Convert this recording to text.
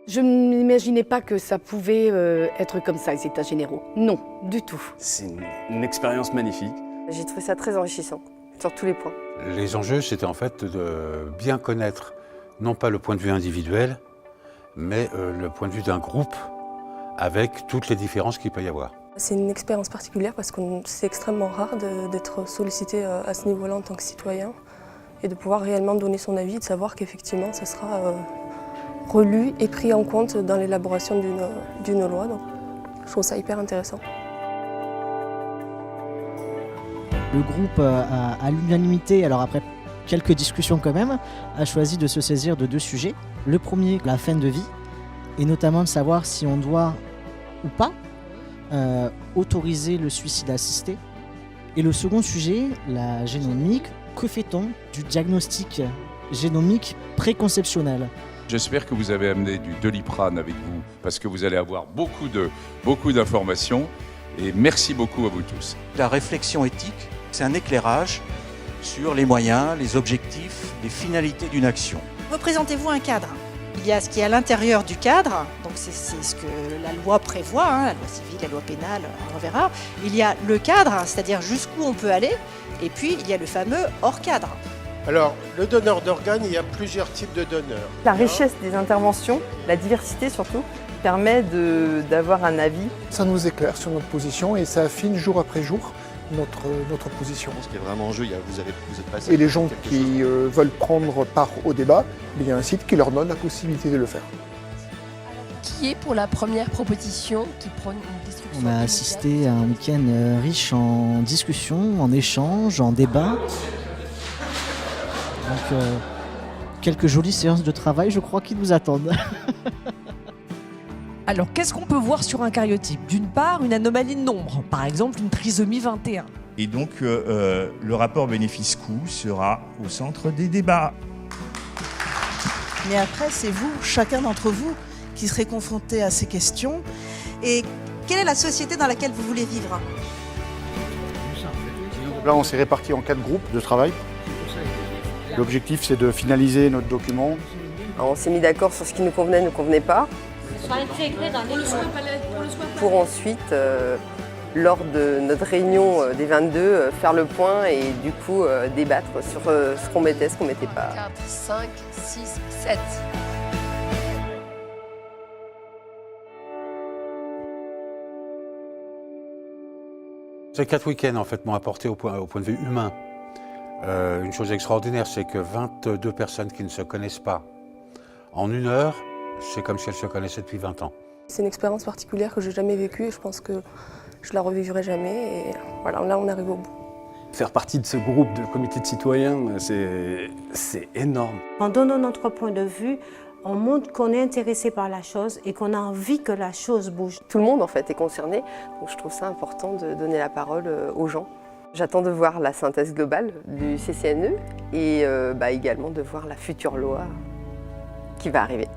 Je ne m'imaginais pas que ça pouvait être comme ça, les états généraux. Non, du tout. C'est une expérience magnifique. J'ai trouvé ça très enrichissant, sur tous les points. Les enjeux, c'était en fait de bien connaître, non pas le point de vue individuel, mais le point de vue d'un groupe, avec toutes les différences qu'il peut y avoir. C'est une expérience particulière parce que c'est extrêmement rare d'être sollicité à ce niveau-là en tant que citoyen et de pouvoir réellement donner son avis et de savoir qu'effectivement ça sera relu et pris en compte dans l'élaboration d'une loi. Donc, je trouve ça hyper intéressant. Le groupe, à l'unanimité, alors après quelques discussions quand même, a choisi de se saisir de deux sujets. Le premier, la fin de vie, et notamment de savoir si on doit ou pas autoriser le suicide assisté. Et le second sujet, la génomique, que fait-on du diagnostic génomique préconceptionnel ? J'espère que vous avez amené du Doliprane avec vous, parce que vous allez avoir beaucoup d'informations. Et merci beaucoup à vous tous. La réflexion éthique, c'est un éclairage sur les moyens, les objectifs, les finalités d'une action. Représentez-vous un cadre. Il y a ce qui est à l'intérieur du cadre, donc c'est ce que la loi prévoit, la loi civile, la loi pénale, on verra. Il y a le cadre, c'est-à-dire jusqu'où on peut aller, et puis il y a le fameux hors cadre. Alors, le donneur d'organes, il y a plusieurs types de donneurs. La richesse des interventions, la diversité surtout, permet d'avoir un avis. Ça nous éclaire sur notre position et ça affine jour après jour notre position. Ce qui est vraiment en jeu, vous êtes passé. Et les gens qui veulent prendre part au débat, il y a un site qui leur donne la possibilité de le faire. Qui est pour la première proposition qui prône une destruction? On a assisté à un week-end riche en discussions, en échanges, en débats. Donc, quelques jolies séances de travail, je crois, qui nous attendent. Alors, qu'est-ce qu'on peut voir sur un cariotype? D'une part, une anomalie de nombre, par exemple une trisomie 21. Et donc, le rapport bénéfice-coût sera au centre des débats. Mais après, c'est vous, chacun d'entre vous, qui serez confronté à ces questions. Et quelle est la société dans laquelle vous voulez vivre? Là, on s'est répartis en 4 groupes de travail. L'objectif, c'est de finaliser notre document. Alors, on s'est mis d'accord sur ce qui nous convenait pas. Pour ensuite, lors de notre réunion des 22, faire le point et du coup débattre sur ce qu'on mettait, ce qu'on mettait pas. 4, 5, 6, 7. Ces 4 week-ends, en fait, m'ont apporté au point de vue humain une chose extraordinaire, c'est que 22 personnes qui ne se connaissent pas, en 1 heure, c'est comme si elles se connaissaient depuis 20 ans. C'est une expérience particulière que je n'ai jamais vécue et je pense que je la revivrai jamais. Et voilà, là, on arrive au bout. Faire partie de ce groupe de comité de citoyens, c'est énorme. En donnant notre point de vue, on montre qu'on est intéressé par la chose et qu'on a envie que la chose bouge. Tout le monde en fait est concerné, donc je trouve ça important de donner la parole aux gens. J'attends de voir la synthèse globale du CCNE et également de voir la future loi qui va arriver.